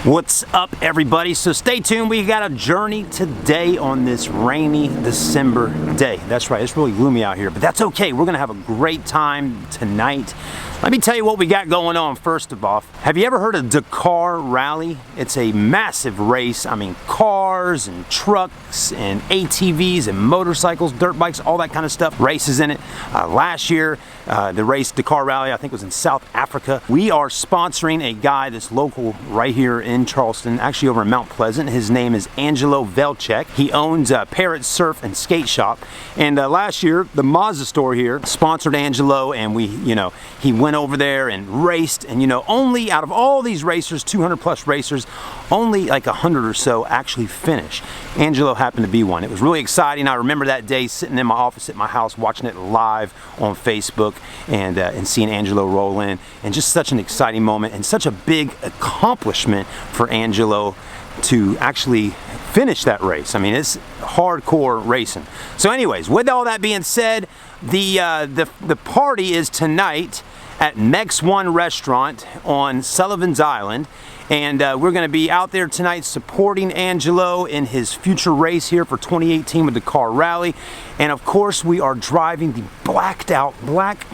What's up, everybody? So stay tuned. We got a journey today on this rainy December day. That's right, it's really gloomy out here, but that's okay. We're gonna have a great time tonight. Let me tell you what we got going on first of all. Have you ever heard of Dakar Rally? It's a massive race. I mean, cars and trucks and ATVs and motorcycles, dirt bikes, all that kind of stuff. Races in it. Last year, the race Dakar Rally, I think, was in South Africa. We are sponsoring a guy that's local right here in Charleston, actually over in Mount Pleasant. His name is Angelo Vlcek. He owns Parrot Surf and Skate Shop. And last year, the Mazda store here sponsored Angelo, and he went over there and raced, and only out of all these racers, 200 plus racers, only like 100 or so actually finished. Angelo happened to be one. It was really exciting. I remember that day sitting in my office at my house watching it live on Facebook and seeing Angelo roll in, and just such an exciting moment and such a big accomplishment for Angelo to actually finish that race. I mean, it's hardcore racing. So anyways, with all that being said, the party is tonight at Mex One Restaurant on Sullivan's Island, and we're going to be out there tonight supporting Angelo in his future race here for 2018 with the Dakar Rally. And of course, we are driving the blacked out, black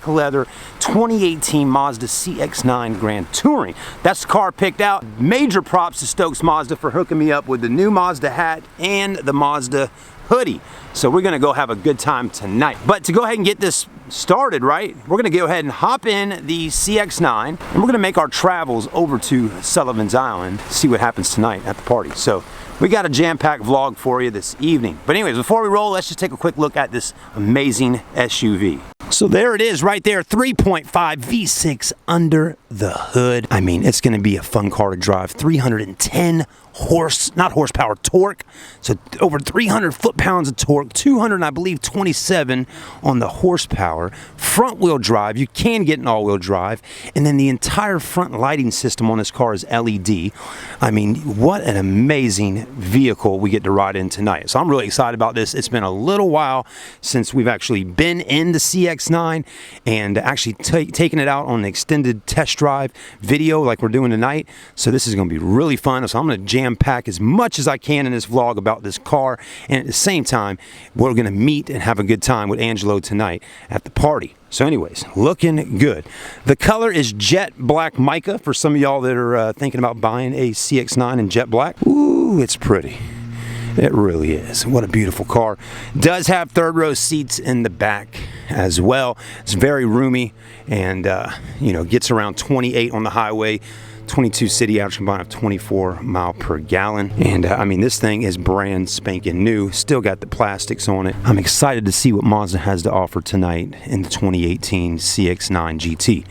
leather 2018 Mazda CX9 Grand Touring. That's the car picked out. Major props to Stokes Mazda for hooking me up with the new Mazda hat and the Mazda hoodie. So we're gonna go have a good time tonight. But to go ahead and get this started, right, we're gonna go ahead and hop in the CX9 and we're gonna make our travels over to Sullivan's Island, see what happens tonight at the party. So we got a jam-packed vlog for you this evening. But anyways, before we roll, let's just take a quick look at this amazing SUV. So there it is right there, 3.5 V6 under the hood. I mean, it's gonna be a fun car to drive. 310 torque. So over 300 foot-pounds of torque, 200, I believe, 27 on the horsepower. Front wheel drive, you can get an all-wheel drive. And then the entire front lighting system on this car is LED. I mean, what an amazing vehicle we get to ride in tonight. So I'm really excited about this. It's been a little while since we've actually been in the CX9 and actually taken it out on an extended test drive video like we're doing tonight. So this is going to be really fun. So I'm going to jam pack as much as I can in this vlog about this car, and at the same time we're going to meet and have a good time with Angelo tonight at the party. So anyways, looking good. The color is jet black mica for some of y'all that are thinking about buying a CX9 in jet black. Ooh, it's pretty. It really is. What a beautiful car. Does have third row seats in the back as well. It's very roomy and gets around 28 on the highway. 22 city average combined of 24 mile per gallon. And I mean, this thing is brand spanking new. Still got the plastics on it. I'm excited to see what Mazda has to offer tonight in the 2018 CX9 GT.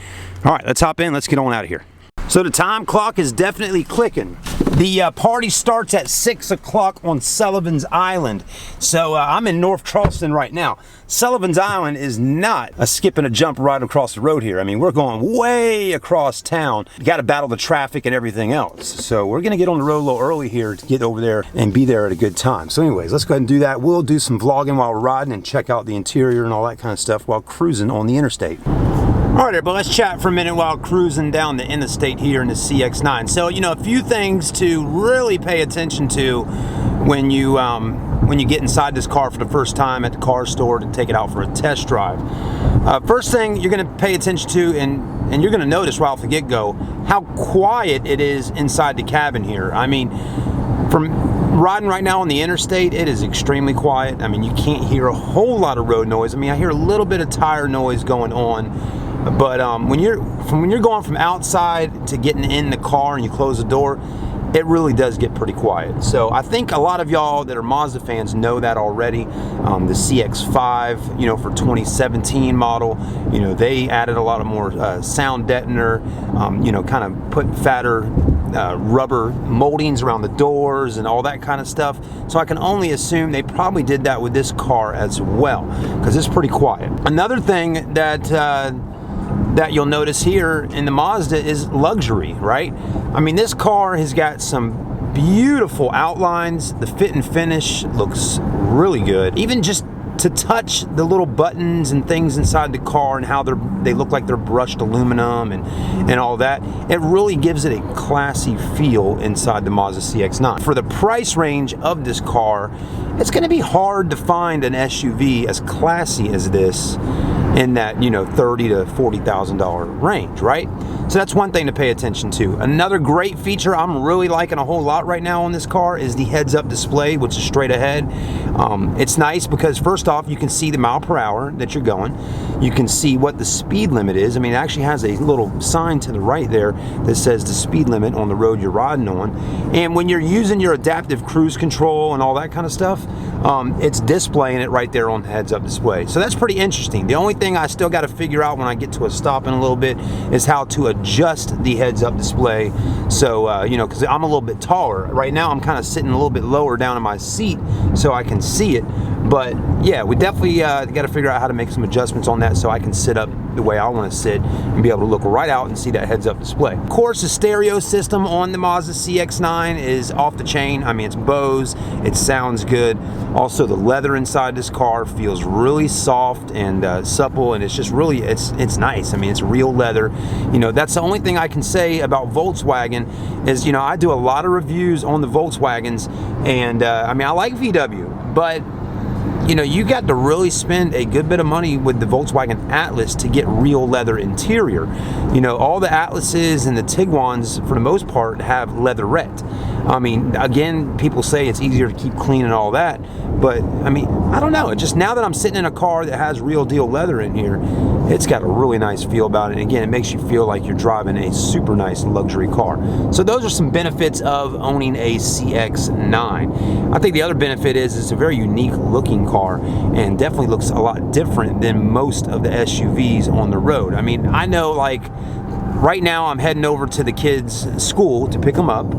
All right, let's hop in. Let's get on out of here. So the time clock is definitely clicking. The party starts at 6 o'clock on Sullivan's Island. So I'm in North Charleston right now. Sullivan's Island is not a skip and a jump right across the road here. I mean, we're going way across town. You got to battle the traffic and everything else. So we're going to get on the road a little early here to get over there and be there at a good time. So anyways, let's go ahead and do that. We'll do some vlogging while we're riding and check out the interior and all that kind of stuff while cruising on the interstate. All right, everybody, let's chat for a minute while cruising down the interstate here in the CX9. So, a few things to really pay attention to when you get inside this car for the first time at the car store to take it out for a test drive. First thing you're going to pay attention to, and you're going to notice right off the get-go, how quiet it is inside the cabin here. I mean, from riding right now on the interstate, it is extremely quiet. I mean, you can't hear a whole lot of road noise. I mean, I hear a little bit of tire noise going on. But when you're going from outside to getting in the car and you close the door, it really does get pretty quiet. So I think a lot of y'all that are Mazda fans know that already. The CX5, for 2017 model, they added a lot of more sound deadener, kind of put fatter rubber moldings around the doors and all that kind of stuff. So I can only assume they probably did that with this car as well, because it's pretty quiet. Another thing that you'll notice here in the Mazda is luxury, right? I mean, this car has got some beautiful outlines. The fit and finish looks really good. Even just to touch the little buttons and things inside the car and how they look like they're brushed aluminum and all that, it really gives it a classy feel inside the Mazda CX-9. For the price range of this car, it's going to be hard to find an SUV as classy as this in that, you know, $30,000 to $40,000 range, right? So that's one thing to pay attention to. Another great feature I'm really liking a whole lot right now on this car is the heads-up display, which is straight ahead. It's nice because first off, you can see the mile per hour that you're going. You can see what the speed limit is. I mean, it actually has a little sign to the right there that says the speed limit on the road you're riding on. And when you're using your adaptive cruise control and all that kind of stuff, it's displaying it right there on the heads-up display. So that's pretty interesting. The only thing I still got to figure out when I get to a stop in a little bit is how to adjust the heads-up display. So, you know, because I'm a little bit taller. Right now, I'm kind of sitting a little bit lower down in my seat so I can see it. But yeah, we definitely got to figure out how to make some adjustments on that so I can sit up the way I want to sit and be able to look right out and see that heads-up display. Of course, the stereo system on the Mazda CX-9 is off the chain. I mean, it's Bose. It sounds good. Also, the leather inside this car feels really soft and supple, and it's just really, it's nice. I mean, it's real leather. You know, that's the only thing I can say about Volkswagen is, you know, I do a lot of reviews on the Volkswagens, and I mean, I like VW, but you know, you got to really spend a good bit of money with the Volkswagen Atlas to get real leather interior. You know, all the Atlases and the Tiguans, for the most part, have leatherette. I mean, again, people say it's easier to keep clean and all that, but I mean, I don't know. It just, now that I'm sitting in a car that has real deal leather in here, it's got a really nice feel about it. And again, it makes you feel like you're driving a super nice luxury car. So those are some benefits of owning a CX-9. I think the other benefit is it's a very unique looking car and definitely looks a lot different than most of the SUVs on the road. I mean, I know, like, right now I'm heading over to the kids' school to pick them up,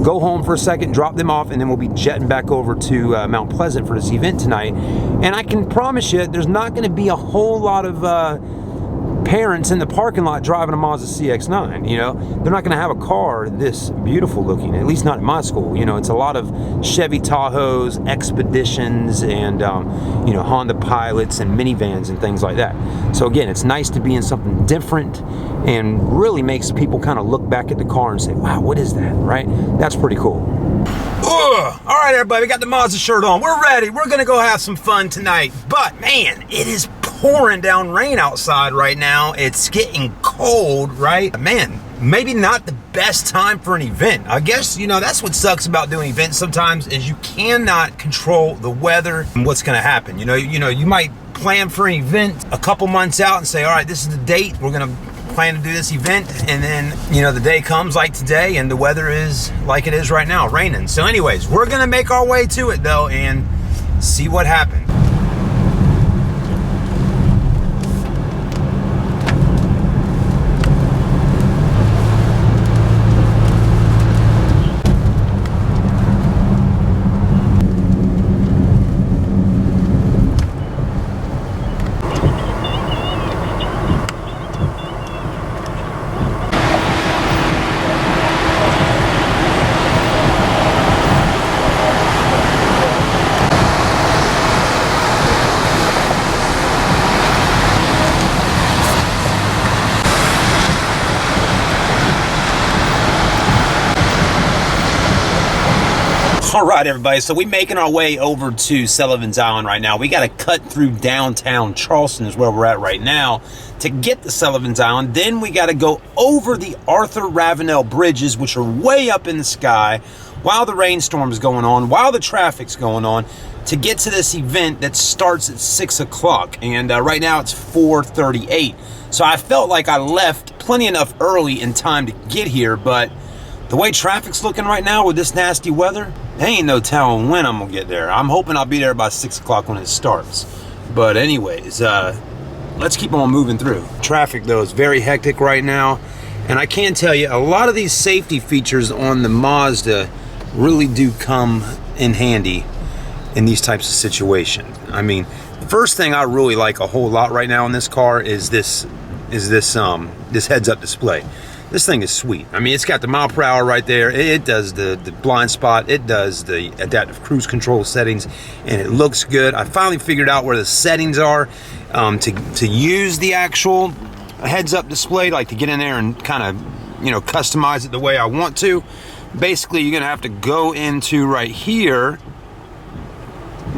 go home for a second, drop them off, and then we'll be jetting back over to Mount Pleasant for this event tonight. And I can promise you there's not going to be a whole lot of parents in the parking lot driving a Mazda CX-9. You know, they're not going to have a car this beautiful looking, at least not at my school. You know, it's a lot of Chevy Tahoes, Expeditions, and you know, Honda Pilots and minivans and things like that. So again, it's nice to be in something different and really makes people kind of look back at the car and say, wow, what is that, right? That's pretty cool. All right, everybody, we got the Mazda shirt on. We're ready. We're going to go have some fun tonight. But, man, it is pouring down rain outside right now. It's getting cold, right? Man, maybe not the best time for an event. I guess, you know, that's what sucks about doing events sometimes is you cannot control the weather and what's going to happen. You know, you might plan for an event a couple months out and say, all right, this is the date. We're going to plan to do this event, and then, you know, the day comes like today and the weather is like it is right now, raining. So anyways, we're gonna make our way to it though and see what happens. All right, everybody, so we're making our way over to Sullivan's Island right now. We got to cut through downtown Charleston is where we're at right now to get to Sullivan's Island. Then we got to go over the Arthur Ravenel bridges, which are way up in the sky, while the rainstorm is going on, while the traffic's going on, to get to this event that starts at 6 o'clock. And right now it's 4:38. So I felt like I left plenty enough early in time to get here, but the way traffic's looking right now with this nasty weather, there ain't no telling when I'm gonna get there. I'm hoping I'll be there by 6 o'clock when it starts. But anyways, let's keep on moving through. Traffic though is very hectic right now. And I can tell you, a lot of these safety features on the Mazda really do come in handy in these types of situations. I mean, the first thing I really like a whole lot right now in this car is this heads-up display. This thing is sweet. I mean, it's got the mile per hour right there. It does the blind spot. It does the adaptive cruise control settings, and it looks good. I finally figured out where the settings are to use the actual heads-up display, like to get in there and kind of, you know, customize it the way I want to. Basically, you're gonna have to go into right here,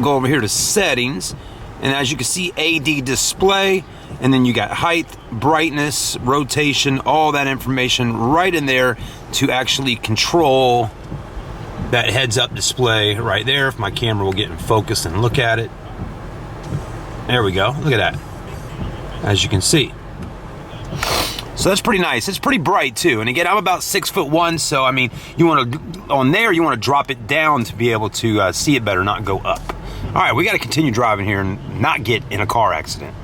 go over here to settings, and as you can see, AD display, and then you got height, brightness, rotation, all that information right in there to actually control that heads-up display right there. If my camera will get in focus and look at it. There we go, look at that, as you can see. So that's pretty nice. It's pretty bright too. And again, I'm about 6'1", so I mean, you want to, on there, you want to drop it down to be able to see it better, not go up. All right, we got to continue driving here and not get in a car accident.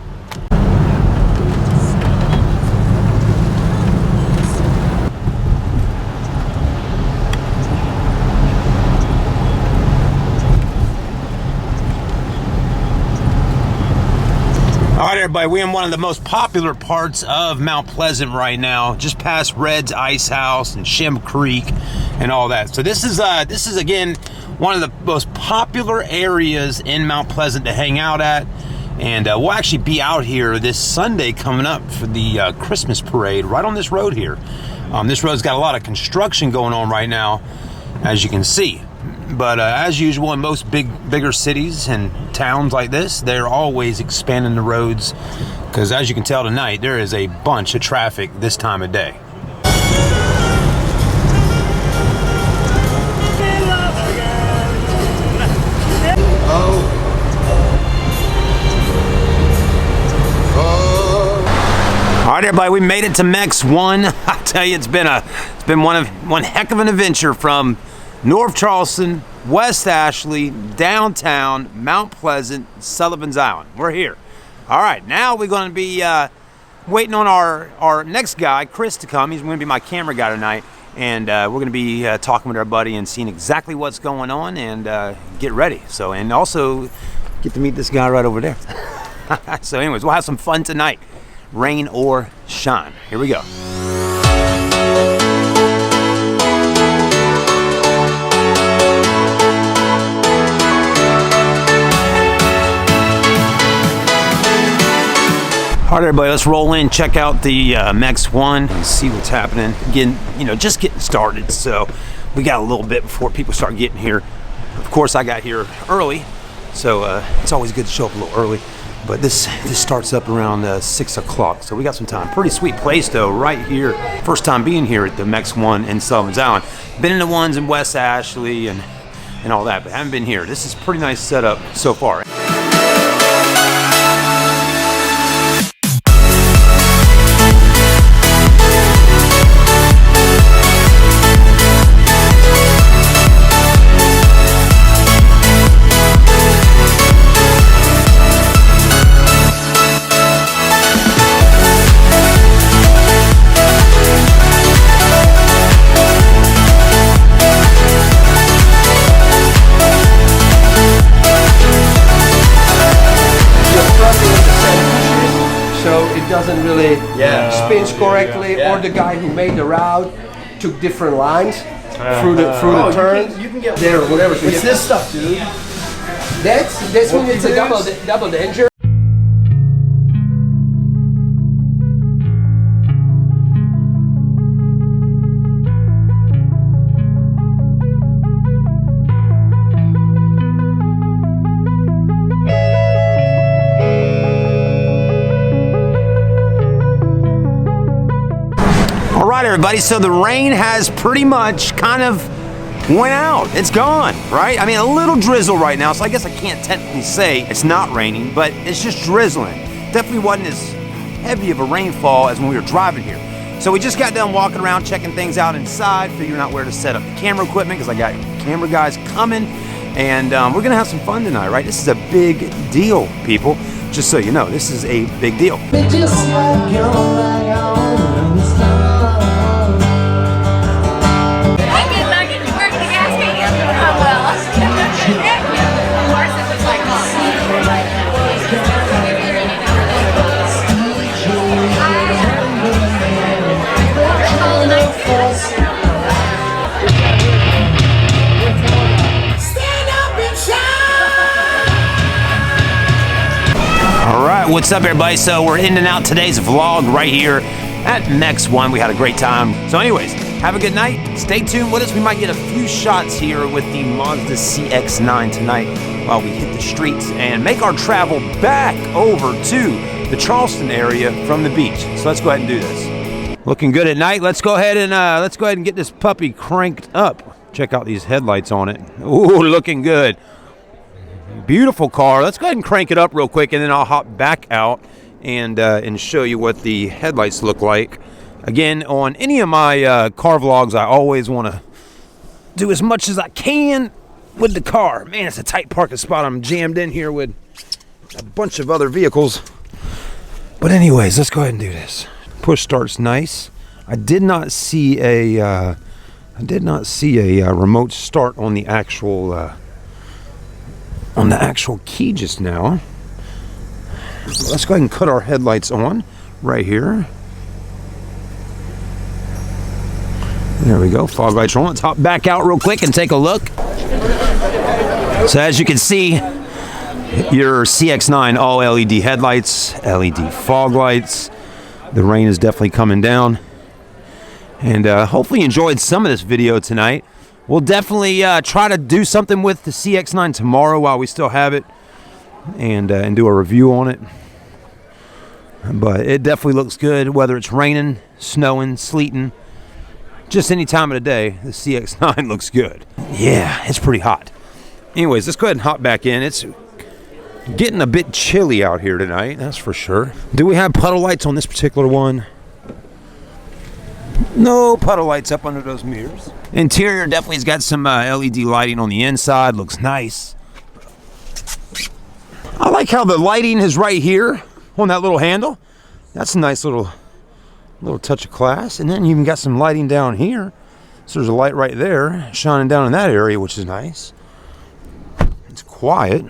All right, everybody, we're in one of the most popular parts of Mount Pleasant right now, just past Red's Ice House and Shem Creek and all that. So this is again one of the most popular areas in Mount Pleasant to hang out at, and we'll actually be out here this Sunday coming up for the Christmas parade right on this road here. This road's got a lot of construction going on right now, as you can see. But as usual in most bigger cities and towns like this, they're always expanding the roads, because as you can tell tonight, there is a bunch of traffic this time of day. All right, everybody, we made it to MEX 1. I tell you, it's been one heck of an adventure from North Charleston, West Ashley, downtown, Mount Pleasant, Sullivan's Island. We're here. All right, now we're going to be waiting on our next guy, Chris, to come. He's going to be my camera guy tonight, and we're going to be talking with our buddy and seeing exactly what's going on and get ready. So, and also get to meet this guy right over there. So anyways, we'll have some fun tonight, rain or shine. Here we go. All right, everybody, let's roll in, check out the MEX 1 and see what's happening. Again, you know, just getting started, so we got a little bit before people start getting here. Of course, I got here early, so it's always good to show up a little early. But this starts up around 6 o'clock, so we got some time. Pretty sweet place, though, right here. First time being here at the MEX 1 in Sullivan's Island. Been in the ones in West Ashley and all that, but haven't been here. This is a pretty nice setup so far. Doesn't really spins correctly, or the guy who made the route took different lines through the turn. You can get there, whatever. So it's this stuff, dude. That's when it's a double danger. Alright, everybody, so the rain has pretty much kind of went out. It's gone, right? I mean, a little drizzle right now, so I guess I can't technically say it's not raining, but it's just drizzling. Definitely wasn't as heavy of a rainfall as when we were driving here. So we just got done walking around, checking things out inside, figuring out where to set up the camera equipment, because I got camera guys coming, and we're gonna have some fun tonight, right? This is a big deal, people. Just so you know, this is a big deal. What's up, everybody? So we're ending out today's vlog right here at Mex 1. We had a great time. So anyways, have a good night. Stay tuned with us. We might get a few shots here with the Mazda CX9 tonight while we hit the streets and make our travel back over to the Charleston area from the beach. So let's go ahead and do this. Looking good at night. Let's go ahead and get this puppy cranked up. Check out these headlights on it. Ooh, looking good. Beautiful car. Let's go ahead and crank it up real quick, and then I'll hop back out and show you what the headlights look like. Again, on any of my car vlogs, I always want to do as much as I can with the car. Man, it's a tight parking spot. I'm jammed in here with a bunch of other vehicles. But anyways, let's go ahead and do this. Push start's nice. I did not see a remote start on the actual key just now. Let's go ahead and cut our headlights on right here. There we go. Fog lights are on. Let's hop back out real quick and take a look. So as you can see, your CX9 all LED headlights, LED fog lights. The rain is definitely coming down. And hopefully you enjoyed some of this video tonight. We'll definitely try to do something with the CX9 tomorrow while we still have it, and do a review on it. But it definitely looks good, whether it's raining, snowing, sleeting, just any time of the day, the CX9 looks good. Yeah, it's pretty hot. Anyways, let's go ahead and hop back in. It's getting a bit chilly out here tonight, that's for sure. Do we have puddle lights on this particular one? No puddle lights up under those mirrors. Interior definitely has got some LED lighting on the inside. Looks nice. I like how the lighting is right here on that little handle. That's a nice little touch of class. And then you even got some lighting down here. So there's a light right there shining down in that area, which is nice. It's quiet.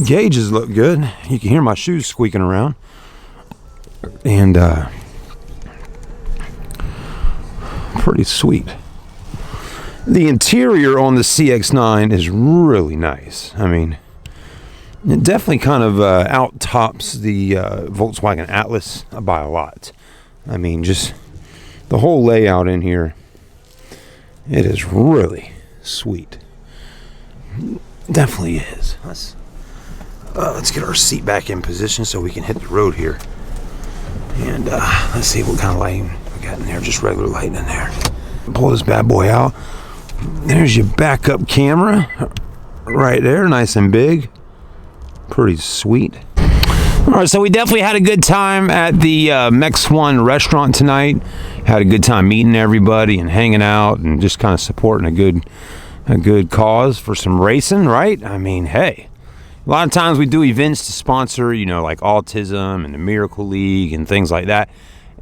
Gauges look good. You can hear my shoes squeaking around. And pretty sweet. The interior on the CX9 is really nice. I mean, it definitely kind of out-tops the Volkswagen Atlas by a lot. I mean, just the whole layout in here, it is really sweet. Definitely is. Let's get our seat back in position so we can hit the road here. And let's see what kind of lighting we got in there. Just regular lighting in there. Pull this bad boy out. There's your backup camera right there, nice and big. Pretty sweet. All right, so we definitely had a good time at the Mex 1 restaurant tonight. Had a good time meeting everybody and hanging out and just kind of supporting a good cause for some racing, right? I mean, hey, a lot of times we do events to sponsor, you know, like autism and the Miracle League and things like that.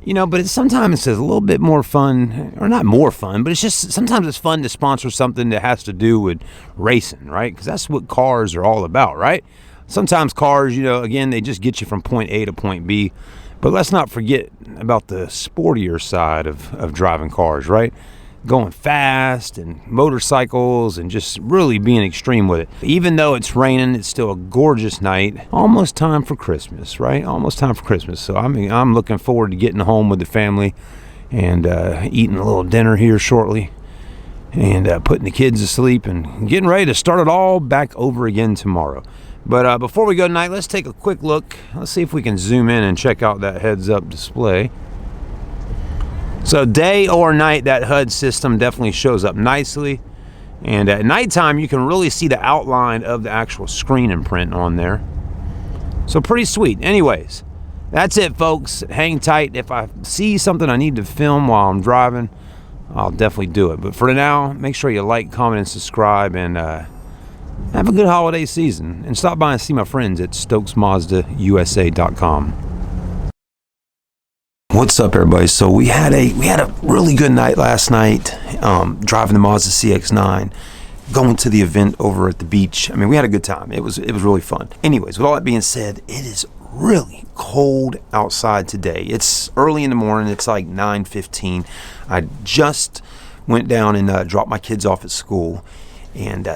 You know, but sometimes it's a little bit more fun, or not more fun, but it's just sometimes it's fun to sponsor something that has to do with racing, right? Because that's what cars are all about, right? Sometimes cars, you know, again, they just get you from point A to point B. But let's not forget about the sportier side of driving cars, right? Going fast and motorcycles and just really being extreme with it. Even though it's raining, it's still a gorgeous night. Almost time for Christmas, right? Almost time for Christmas. So I'm looking forward to getting home with the family and eating a little dinner here shortly and putting the kids to sleep and getting ready to start it all back over again tomorrow. But before we go tonight, let's take a quick look. Let's see if we can zoom in and check out that heads-up display. So day or night, that HUD system definitely shows up nicely. And at nighttime, you can really see the outline of the actual screen imprint on there. So pretty sweet. Anyways, that's it, folks. Hang tight. If I see something I need to film while I'm driving, I'll definitely do it. But for now, make sure you like, comment, and subscribe. And have a good holiday season. And stop by and see my friends at StokesMazdaUSA.com. What's up, everybody? So we had a really good night last night, driving the Mazda CX9, going to the event over at the beach. I mean, we had a good time. It was really fun. Anyways, with all that being said, it is really cold outside today. It's early in the morning. It's like 9:15. I just went down and dropped my kids off at school, And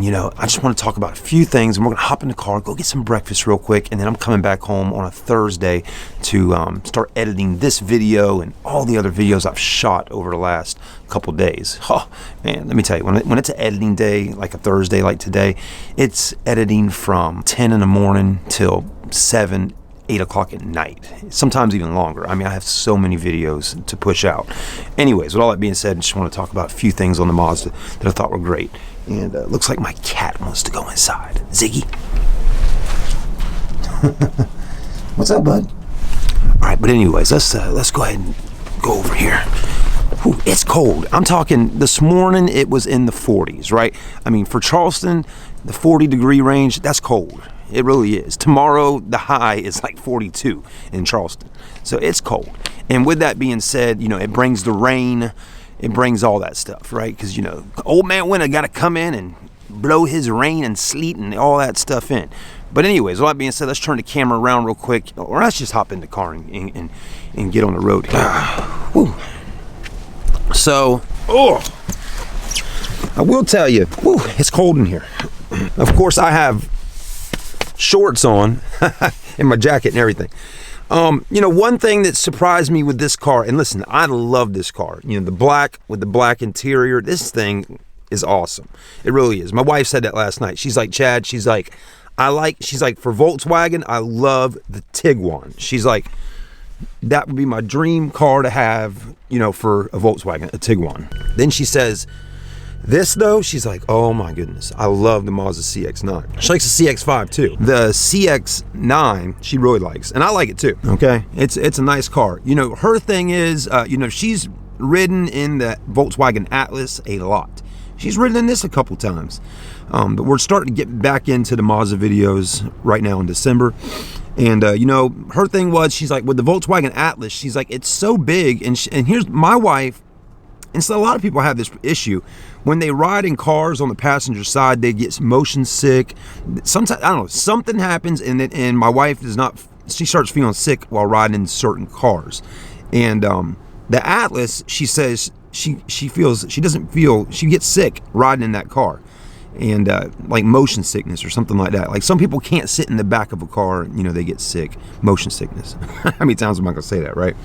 you know, I just want to talk about a few things, and we're going to hop in the car, go get some breakfast real quick, and then I'm coming back home on a Thursday to start editing this video and all the other videos I've shot over the last couple days. Oh, man, let me tell you, when it's an editing day, like a Thursday like today, it's editing from 10 in the morning till 7, 8 o'clock at night, sometimes even longer. I mean, I have so many videos to push out. Anyways, with all that being said, I just want to talk about a few things on the Mazda that I thought were great. And looks like my cat wants to go inside. Ziggy. What's up, bud? All right, but anyways, let's go ahead and go over here. Ooh, it's cold. I'm talking this morning it was in the 40s, right? I mean, for Charleston, the 40-degree range, that's cold. It really is. Tomorrow, the high is like 42 in Charleston. So it's cold. And with that being said, you know, it brings the rain, it brings all that stuff, right? Because, you know, old man winter got to come in and blow his rain and sleet and all that stuff in. But anyways, all that being said, let's turn the camera around real quick, or let's just hop in the car and get on the road here. So, I will tell you, it's cold in here. Of course, I have shorts on and my jacket and everything. You know, one thing that surprised me with this car, and listen, I love this car. You know, the black with the black interior, this thing is awesome. It really is. My wife said that last night. She's like, Chad, she's like, for Volkswagen, I love the Tiguan. She's like, that would be my dream car to have, you know, for a Volkswagen, a Tiguan. Then she says, this though, she's like, oh my goodness, I love the Mazda CX9. She likes the CX5 too. The CX9 she really likes, and I like it too. Okay, it's a nice car. You know, her thing is, you know, she's ridden in the Volkswagen Atlas a lot. She's ridden in this a couple times, but we're starting to get back into the Mazda videos right now in December. And you know, her thing was, she's like, with the Volkswagen Atlas, she's like, it's so big, and here's my wife. And so a lot of people have this issue. When they ride in cars on the passenger side, they get motion sick. Sometimes, I don't know, something happens and my wife does not, she starts feeling sick while riding in certain cars. And the Atlas, she says, she doesn't feel, she gets sick riding in that car. And like motion sickness or something like that. Like some people can't sit in the back of a car, you know, they get sick. Motion sickness. How many times am I gonna say that, right?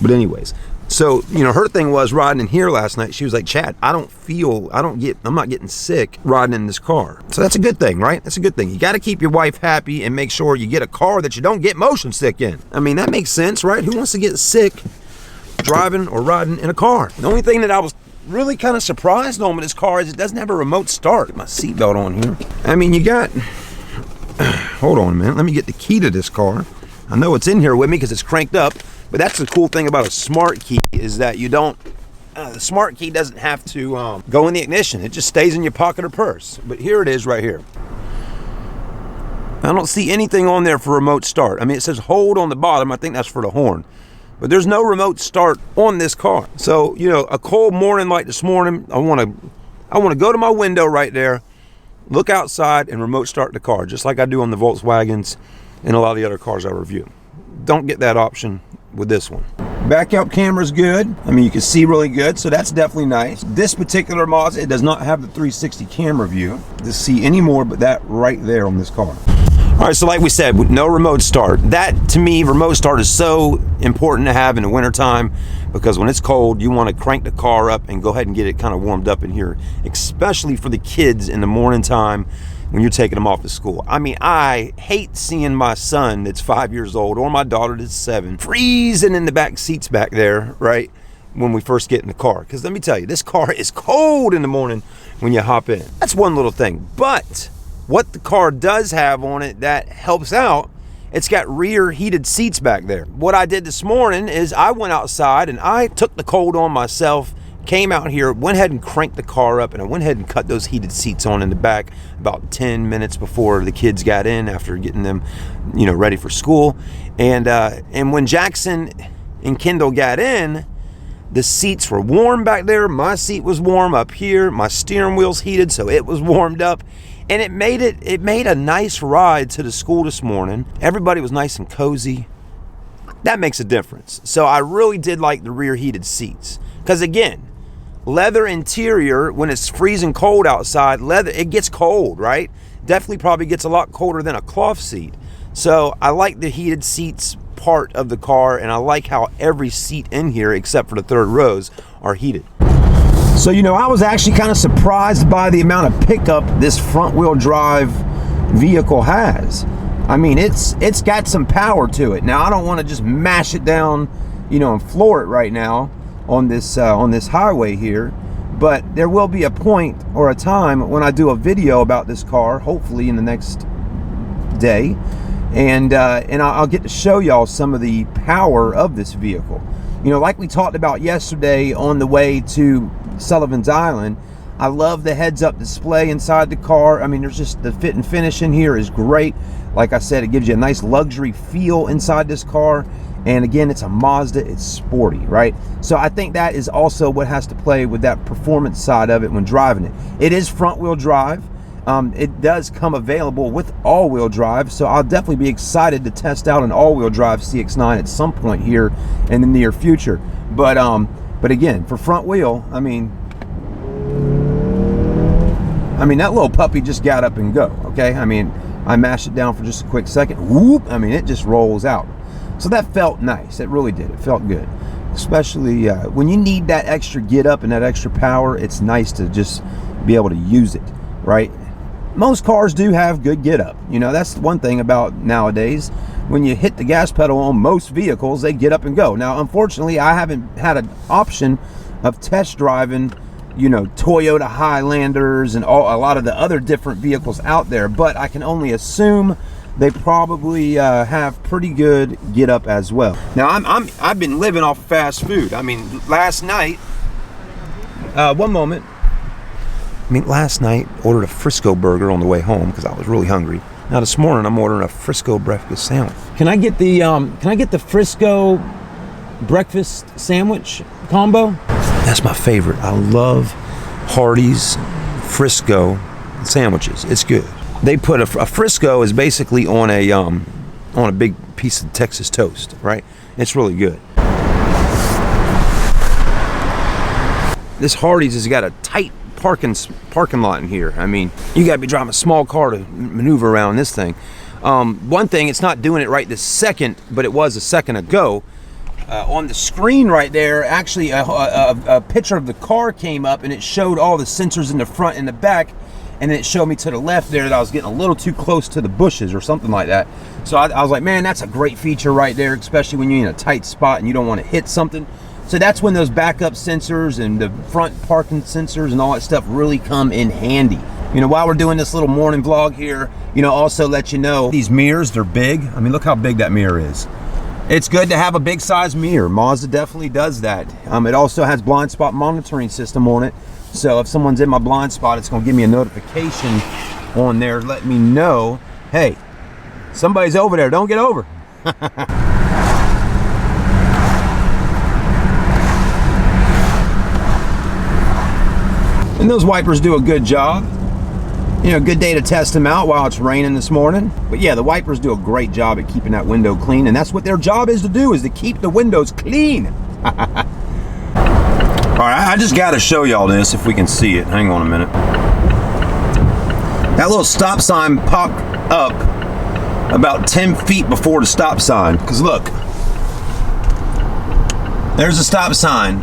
But anyways, so, you know, her thing was riding in here last night. She was like, Chad, I'm not getting sick riding in this car. So that's a good thing, right? That's a good thing. You got to keep your wife happy and make sure you get a car that you don't get motion sick in. I mean, that makes sense, right? Who wants to get sick driving or riding in a car? The only thing that I was really kind of surprised on with this car is it doesn't have a remote start. Get my seatbelt on here. I mean, you got, hold on a minute. Let me get the key to this car. I know it's in here with me because it's cranked up. But that's the cool thing about a smart key is that you don't, the smart key doesn't have to go in the ignition. It just stays in your pocket or purse. But here it is right here. I don't see anything on there for remote start. I mean, it says hold on the bottom. I think that's for the horn. But there's no remote start on this car. So, you know, a cold morning like this morning, I want to go to my window right there, look outside and remote start the car, just like I do on the Volkswagens and a lot of the other cars I review. Don't get that option with this one. Backup camera's good. I mean, you can see really good, so that's definitely nice. This particular Mazda, it does not have the 360 camera view to see anymore, but that right there on this car. All right, so like we said, with no remote start, that to me, remote start is so important to have in the wintertime because when it's cold, you want to crank the car up and go ahead and get it kind of warmed up in here, especially for the kids in the morning time when you're taking them off to school. I mean, I hate seeing my son that's 5 years old or my daughter that's 7 freezing in the back seats back there, right, when we first get in the car. Because let me tell you, this car is cold in the morning when you hop in. That's one little thing. But what the car does have on it that helps out, it's got rear heated seats back there. What I did this morning is I went outside and I took the cold on myself, came out here, went ahead and cranked the car up, and I went ahead and cut those heated seats on in the back about 10 minutes before the kids got in after getting them, you know, ready for school. And when Jackson and Kendall got in, the seats were warm back there. My seat was warm up here. My steering wheel's heated, so it was warmed up. And it made a nice ride to the school this morning. Everybody was nice and cozy. That makes a difference. So I really did like the rear heated seats. Because again, leather interior, when it's freezing cold outside, leather, it gets cold, right? Definitely probably gets a lot colder than a cloth seat. So I like the heated seats part of the car, and I like how every seat in here, except for the third rows, are heated. So, you know, I was actually kind of surprised by the amount of pickup this front wheel drive vehicle has. I mean, it's got some power to it. Now, I don't want to just mash it down, you know, and floor it right now on this highway here, but there will be a point or a time when I do a video about this car, hopefully in the next day, and I'll get to show y'all some of the power of this vehicle. You know, like we talked about yesterday on the way to Sullivan's Island, I love the heads-up display inside the car. I mean, there's just the fit and finish in here is great. Like I said, it gives you a nice luxury feel inside this car. And again, it's a Mazda, it's sporty, right? So I think that is also what has to play with that performance side of it when driving it. It is front-wheel drive. It does come available with all-wheel drive, so I'll definitely be excited to test out an all-wheel drive CX9 at some point here in the near future. But again, for front wheel, I mean, that little puppy just got up and go, okay? I mean, I mashed it down for just a quick second, whoop, I mean, it just rolls out. So that felt nice, it really did, it felt good. Especially when you need that extra get up and that extra power, it's nice to just be able to use it, right? Most cars do have good get up. You know, that's one thing about nowadays. When you hit the gas pedal on most vehicles, they get up and go. Now, unfortunately, I haven't had an option of test driving, you know, Toyota Highlanders and a lot of the other different vehicles out there, but I can only assume they probably have pretty good get up as well. Now, I've been living off fast food. I mean, last night, one moment. Last night, ordered a Frisco burger on the way home because I was really hungry. Now this morning, I'm ordering a Frisco breakfast sandwich. Can I get the Frisco breakfast sandwich combo? That's my favorite. I love Hardee's Frisco sandwiches. It's good. They put a Frisco is basically on a big piece of Texas toast, right? It's really good. This Hardee's has got a tight parking lot in here. I mean, you gotta be driving a small car to maneuver around this thing. One thing, it's not doing it right this second, but it was a second ago. On the screen right there, actually a picture of the car came up and it showed all the sensors in the front and the back, and then it showed me to the left there that I was getting a little too close to the bushes or something like that. So I was like, man, that's a great feature right there, especially when you're in a tight spot and you don't want to hit something. So that's when those backup sensors and the front parking sensors and all that stuff really come in handy. You know, while we're doing this little morning vlog here, you know, also let you know, these mirrors, they're big. I mean, look how big that mirror is. It's good to have a big size mirror. Mazda definitely does that. It also has blind spot monitoring system on it. So if someone's in my blind spot, it's gonna give me a notification on there, let me know, hey, somebody's over there, don't get over. And those wipers do a good job. You know, good day to test them out while it's raining this morning. But yeah, the wipers do a great job at keeping that window clean, and that's what their job is to do, is to keep the windows clean. All right, I just gotta show y'all this if we can see it. Hang on a minute. That little stop sign popped up about 10 feet before the stop sign. Because look, there's a stop sign.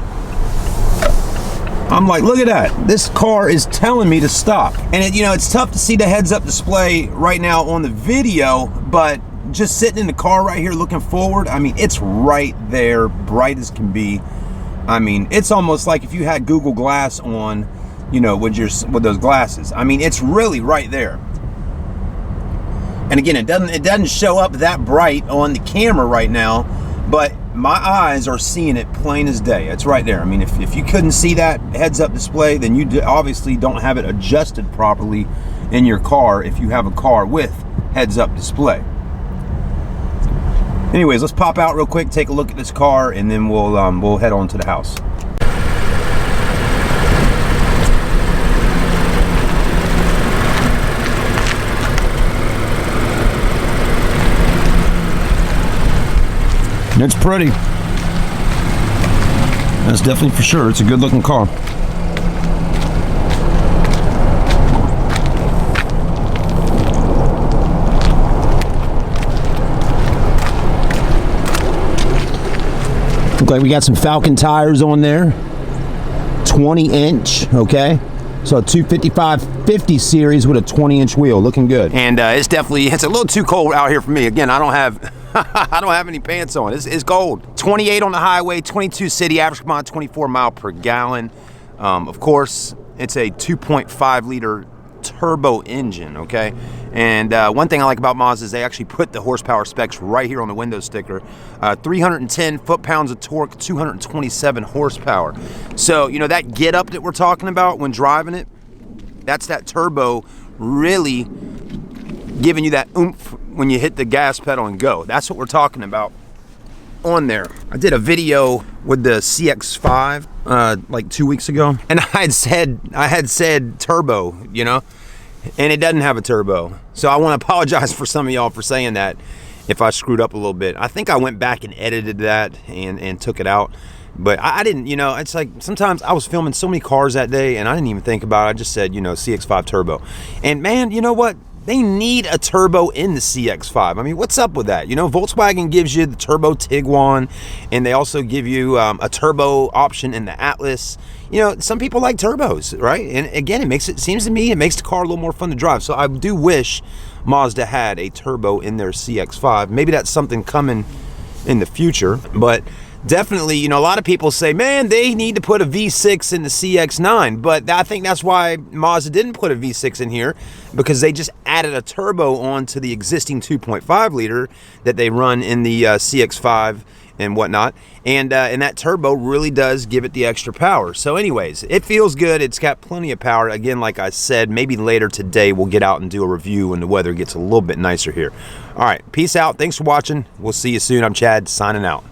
I'm like, look at that. This car is telling me to stop. And you know, it's tough to see the heads-up display right now on the video, but just sitting in the car right here looking forward, I mean, it's right there, bright as can be. I mean, it's almost like if you had Google Glass on, you know, with those glasses. I mean, it's really right there. And again, it doesn't show up that bright on the camera right now, but my eyes are seeing it plain as day. It's right there. I mean, if you couldn't see that heads-up display, then you obviously don't have it adjusted properly in your car if you have a car with heads-up display. Anyways, let's pop out real quick, take a look at this car, and then we'll head on to the house. It's pretty. That's definitely for sure. It's a good looking car. Look like we got some Falcon tires on there. 20-inch, okay? So a 255/50 series with a 20-inch wheel, looking good. And it's a little too cold out here for me. Again, I don't have I don't have any pants on. It's cold. 28 on the highway, 22 city, average come on 24 mile per gallon. Of course, it's a 2.5 liter turbo engine, okay? And one thing I like about Mazda is they actually put the horsepower specs right here on the window sticker. 310 foot-pounds of torque, 227 horsepower. So, you know, that get up that we're talking about when driving it, that's that turbo really giving you that oomph when you hit the gas pedal and go. That's what we're talking about on there. I did a video with the CX9 like 2 weeks ago, and I had said turbo, you know, and it doesn't have a turbo. So I want to apologize for some of y'all for saying that if I screwed up a little bit. I think I went back and edited that and took it out, but I didn't, you know, it's like sometimes I was filming so many cars that day and I didn't even think about it. I just said, you know, CX5 turbo. And man, you know what? They need a turbo in the CX5. I mean, what's up with that? You know, Volkswagen gives you the turbo Tiguan, and they also give you a turbo option in the Atlas. You know, some people like turbos, right? And again, it seems to me, it makes the car a little more fun to drive. So I do wish Mazda had a turbo in their CX5. Maybe that's something coming in the future, but definitely, you know, a lot of people say, man, they need to put a V6 in the CX9, but I think that's why Mazda didn't put a V6 in here, because they just added a turbo onto the existing 2.5 liter that they run in the CX5 and whatnot, and that turbo really does give it the extra power. So anyways, it feels good. It's got plenty of power. Again, like I said, maybe later today we'll get out and do a review when the weather gets a little bit nicer here. All right, peace out. Thanks for watching. We'll see you soon. I'm Chad, signing out.